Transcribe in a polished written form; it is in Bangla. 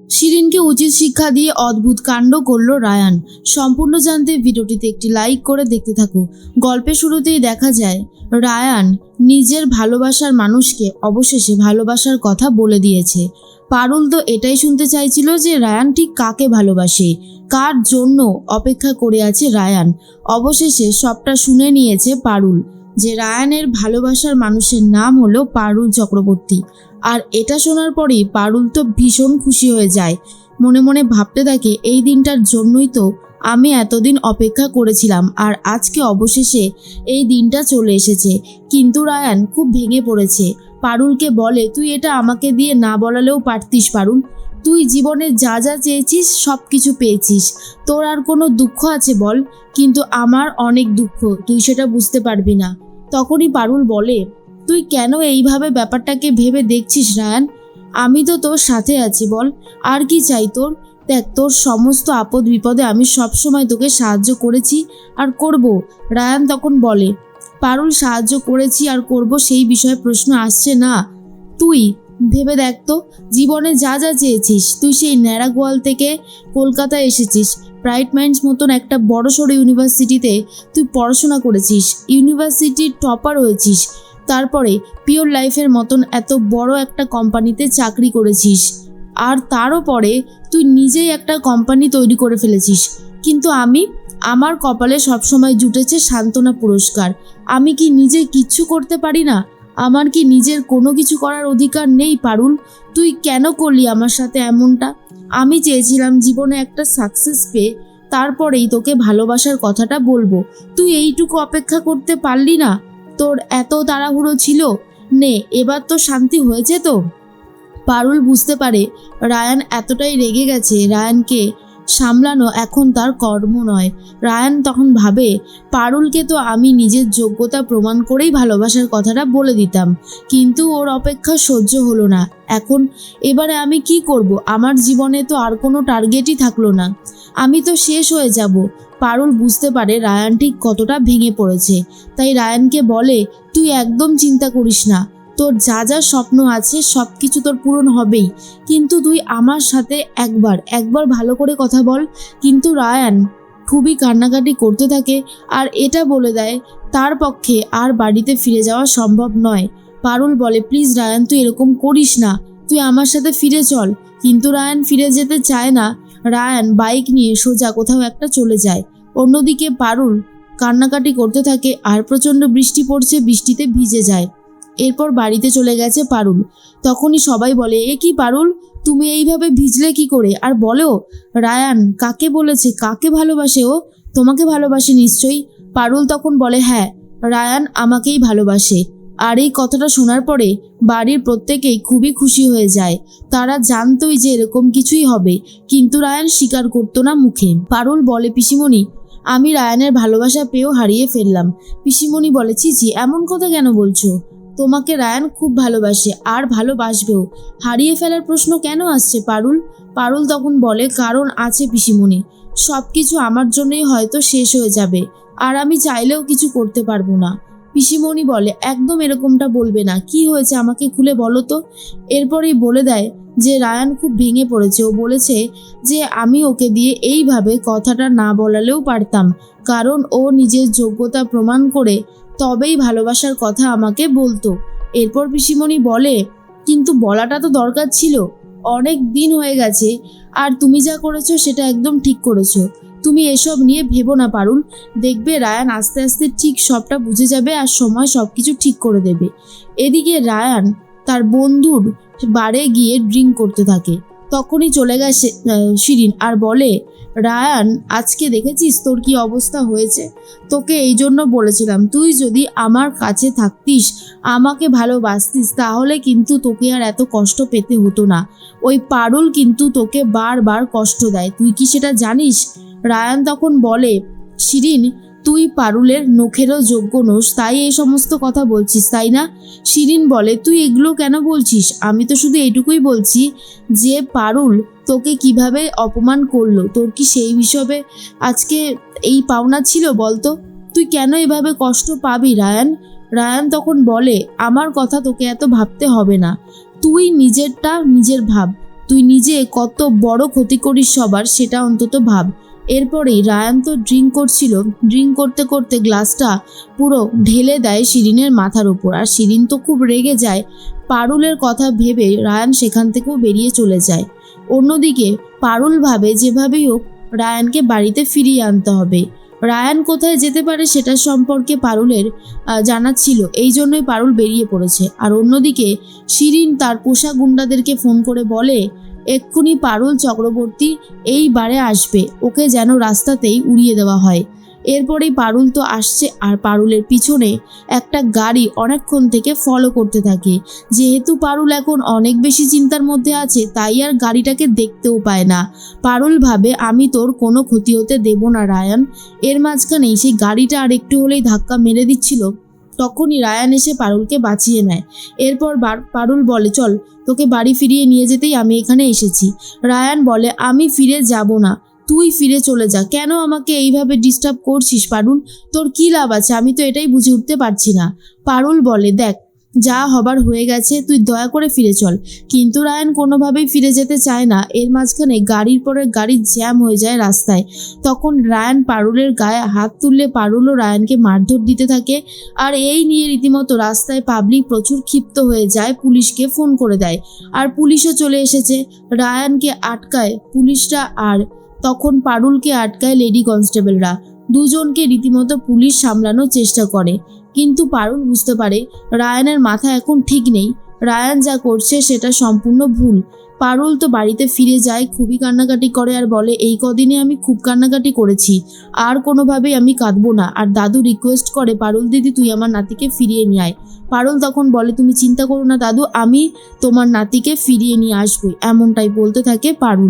শিরিনকে উচিত শিক্ষা দিয়ে অদ্ভুত কাণ্ড করল রায়ান। সম্পূর্ণ জানতে ভিডিওটিতে একটি লাইক করে দেখতে থাকো। গল্পের শুরুতেই দেখা যায় রায়ান নিজের ভালোবাসার মানুষকে অবশেষে ভালোবাসার কথা বলে দিয়েছে। পারুল তো এটাই শুনতে চাইছিল যে রায়ান ঠিক কাকে ভালোবাসে, কার জন্য অপেক্ষা করে আছে রায়ান। অবশেষে সবটা শুনে নিয়েছে পারুল যে রায়ানের ভালোবাসার মানুষের নাম হলো পারুল চক্রবর্তী। আর এটা শোনার পরেই পারুল তো ভীষণ খুশি হয়ে যায়। মনে মনে ভাবতে থাকে, এই দিনটার জন্যই তো আমি এতদিন অপেক্ষা করেছিলাম, আর আজকে অবশেষে এই দিনটা চলে এসেছে। কিন্তু রায়ান খুব ভেঙে পড়েছে। পারুলকে বলে, তুই এটা আমাকে দিয়ে না বলালেও পারতিস পারুল। তুই জীবনে যা যা চেয়েছিস সব কিছু পেয়েছিস, তোর আর কোনো দুঃখ আছে বল? কিন্তু আমার অনেক দুঃখ, তুই সেটা বুঝতে পারবি না। তখনই পারুল বলে, তুই কেন এইভাবে ব্যাপারটাকে ভেবে দেখছিস রায়ান? আমি তো তোর সাথে আছি, বল আর কি চাই তোর? দেখ, তোর সমস্ত আপদ বিপদে আমি সবসময় তোকে সাহায্য করেছি আর করব। রায়ান তখন বলে, পারুল, সাহায্য করেছি আর করব সেই বিষয়ে প্রশ্ন আসছে না। তুই ভেবে দেখ তো, জীবনে যা যা চেয়েছিস, তুই সেই ন্যাড়াগোয়াল থেকে কলকাতায় এসেছিস, ব্রাইট মাইন্ডস মতন একটা বড়সড় ইউনিভার্সিটিতে তুই পড়াশোনা করেছিস, ইউনিভার্সিটির টপার হয়েছিস, তারপরে পিওর লাইফের মতন এত বড় একটা কোম্পানিতে চাকরি করেছিস, আর তারও পরে তুই নিজেই একটা কোম্পানি তৈরি করে ফেলেছিস। কিন্তু আমার কপালে সবসময় জুটেছে সান্ত্বনা পুরস্কার। আমি কি নিজে কিচ্ছু করতে পারি না? আমার কি নিজের কোনো কিছু করার অধিকার নেই পারুল? তুই কেন করলি আমার সাথে এমনটা? আমি চেয়েছিলাম জীবনে একটা সাকসেস পেয়ে তারপরেই তোকে ভালোবাসার কথাটা বলবো। তুই এইটুকু অপেক্ষা করতে পারলি না? তোর এত তাড়াহুড়ো ছিল? নে, এবার তো শান্তি হয়েছে তো? পারুল বুঝতে পারে রায়ান এতটাই রেগে গেছে, রায়ানকে সামলানো এখন তার কর্ম নয়। রায়ান তখন ভাবে, পারুলকে তো আমি নিজের যোগ্যতা প্রমাণ করেই ভালোবাসার কথাটা বলে দিতাম, কিন্তু ওর অপেক্ষা সহ্য হলো না। এবারে আমি কি করব? আমার জীবনে তো আর কোনো টার্গেটই থাকলো না, আমি তো শেষ হয়ে যাব। পারুল বুঝতে পারে রায়ান ঠিক কতটা ভেঙে পড়েছে। তাই রায়ানকে বলে, তুই একদম চিন্তা করিস না, তোর যা যা স্বপ্ন আছে সব কিছু তোর পূরণ হবেই, কিন্তু তুই আমার সাথে একবার ভালো করে কথা বল। কিন্তু রায়ান খুবই কান্নাকাটি করতে থাকে আর এটা বলে দেয় তার পক্ষে আর বাড়িতে ফিরে যাওয়া সম্ভব নয়। পারুল বলে, প্লিজ রায়ান, তুই এরকম করিস না, তুই আমার সাথে ফিরে চল। কিন্তু রায়ান ফিরে যেতে চায় না। রায়ান বাইক নিয়ে সোজা কোথাও একটা চলে যায়। অন্যদিকে পারুল কান্নাকাটি করতে থাকে আর প্রচণ্ড বৃষ্টি পড়ছে, বৃষ্টিতে ভিজে যায়। এরপর বাড়িতে চলে গেছে পারুল। তখনই সবাই বলে, এ কি পারুল, তুমি এইভাবে ভিজলে কি করে? আর বলো, রায়ান কাকে বলেছে, কাকে ভালোবাসে ও? তোমাকে ভালোবাসে নিশ্চয়ই। পারুল তখন বলে, হ্যাঁ, রায়ান আমাকেই ভালোবাসে। আর এই কথাটা শোনার পরে বাড়ির প্রত্যেকেই খুবই খুশি হয়ে যায়। তারা জানতই যে এরকম কিছুই হবে, কিন্তু রায়ান স্বীকার করতো না মুখে। পারুল বলে, পিসিমণি, আমি রায়ানের ভালোবাসা পেয়েও হারিয়ে ফেললাম। পিসিমণি বলে, ছি, এমন কথা কেন বলছো? তোমাকে রায়ান খুব ভালোবাসে আর ভালোবাসবেও, হারিয়ে ফেলার প্রশ্ন কেন আসছে পারুল? পারুল তখন বলে, কারণ আছে পিসিমণি, সব কিছু আমার জন্যই হয়তো শেষ হয়ে যাবে, আর আমি চাইলেও কিছু করতে পারবো না। পিসিমণি বলে, একদম এরকমটা বলবে না, কি হয়েছে আমাকে খুলে বলো তো। এরপরেই বলে দেয় যে রায়ান খুব ভেঙে পড়েছে। ও বলেছে যে আমি ওকে দিয়ে এইভাবে কথাটা না বলালেও পারতাম, কারণ ও নিজের যোগ্যতা প্রমাণ করে তবেই ভালোবাসার কথা আমাকে বলতো। এরপর পিসিমণি বলে, কিন্তু বলাটা তো দরকার ছিল, অনেক দিন হয়ে গেছে, আর তুমি যা করেছো সেটা একদম ঠিক করেছো। তুমি এসব নিয়ে ভেবো না পারুল, দেখবে রায়ান আস্তে আস্তে ঠিক সবটা বুঝে যাবে আর সময় সব কিছু ঠিক করে দেবে। এদিকে রায়ান তার বন্ধুর বারে গিয়ে ড্রিঙ্ক করতে থাকে। তখনই চলে গেছে শিরিন আর বলে, রায়ান, আজকে দেখেছিস তোর কি অবস্থা হয়েছে? তোকে এই জন্য বলেছিলাম, তুই যদি আমার কাছে থাকতিস, আমাকে ভালোবাসতিস, তাহলে কিন্তু তোকে আর এত কষ্ট পেতে হতো না। ওই পারুল কিন্তু তোকে বারবার কষ্ট দেয়, তুই কি সেটা জানিস? রায়ান তখন বলে, শিরিন, তুই পারুলের নখেরও যোগ্য নোস, তাই এই সমস্ত কথা বলছিস, তাই না? শিরিন বলে, তুই এগুলো কেন বলছিস? আমি তো শুধু এইটুকুই বলছি যে পারুল তোকে কিভাবে অপমান করলো, তোর কি সেই বিষয়ে আজকে এই পাওনা ছিল বলতো? তুই কেন এভাবে কষ্ট পাবি রায়ান? রায়ান তখন বলে, আমার কথা তোকে এত ভাবতে হবে না, তুই নিজেরটা নিজের ভাব। তুই নিজে কত বড় ক্ষতি করিস সবার সেটা অন্তত ভাব। এরপরেই রায়ান তো ড্রিঙ্ক করতে করতে গ্লাসটা পুরো ঢেলে দেয় শিরিনের মাথার উপর। আর শিরিন তো খুব রেগে যায়। পারুলের কথা ভেবে রায়ান সেখান থেকেও বেরিয়ে চলে যায়। অন্যদিকে পারুল ভাবে যেভাবেই হোক রায়ানকে বাড়িতে ফিরিয়ে আনতে হবে। রায়ান কোথায় যেতে পারে সেটা সম্পর্কে পারুলের জানা ছিল, এই জন্যই পারুল বেরিয়ে পড়েছে। আর অন্যদিকে শিরিন তার পোষা গুন্ডাদেরকে ফোন করে বলে এক্ষুনি পারুল চক্রবর্তী এই বারে আসবে, ওকে যেন রাস্তাতেই উড়িয়ে দেওয়া হয়। এরপরেই পারুল তো আসছে আর পারুলের পিছনে একটা গাড়ি অনেকক্ষণ থেকে ফলো করতে থাকে। যেহেতু পারুল এখন অনেক বেশি চিন্তার মধ্যে আছে তাই আর গাড়িটাকে দেখতেও পায় না। পারুল ভাবে আমি তোর কোনো ক্ষতি হতে দেব না রায়ান। এর মাঝখানেই সেই গাড়িটা আর একটু হলেই ধাক্কা মেরে দিচ্ছিল, তখনই রায়ান এসে পারুলকে বাঁচিয়ে নেয়। এরপর পারুল বলে চল তোকে বাড়ি ফিরিয়ে নিয়ে যেতেই আমি এখানে এসেছি। রায়ান বলে আমি ফিরে যাব না, তুই ফিরে চলে যা। কেন আমাকে এইভাবে ডিস্টার্ব করছিস পারুল? তোর কী লাভ আছে? আমি তো এটাই বুঝে উঠতে পারছি না। পারুল বলে দেখ যা হবার হয়ে গেছে, তুই দয়া করে ফিরে চল। কিন্তু রায়ান কোনোভাবেই ফিরে যেতে চায় না। এর মাঝখানে গাড়ির পরে গাড়ি জ্যাম হয়ে যায় রাস্তায়। তখন রায়ান পারুলের গায়ে হাত তুললে পারুলও রায়ানকে মারধর দিতে থাকে। আর এই নিয়ে রীতিমতো রাস্তায় পাবলিক প্রচুর ক্ষিপ্ত হয়ে যায়, পুলিশকে ফোন করে দেয়। আর পুলিশও চলে এসেছে। রায়ানকে আটকায় পুলিশরা আর তখন পারুলকে আটকায় লেডি কনস্টেবলরা। দুজনকে রীতিমতো পুলিশ সামলানোর চেষ্টা করে। কিন্তু পারুল বুঝতে পারে রায়ানের মাথা এখন ঠিক নেই। রায়ান যা করছে সেটা সম্পূর্ণ ভুল। পারুল তো বাড়িতে ফিরে যায়, খুবই কান্নাকাটি করে আর বলে এই কদিনে আমি খুব কান্নাকাটি করেছি, আর কোনোভাবেই আমি কাঁদবো না। আর দাদু রিকোয়েস্ট করে পারুল দিদি তুই আমার নাতিকে ফিরিয়ে নিয়ে আয়। পারুল তখন বলে তুমি চিন্তা করো না দাদু, আমি তোমার নাতিকে ফিরিয়ে নিয়ে আসবো। এমনটাই বলতে থাকে পারুল।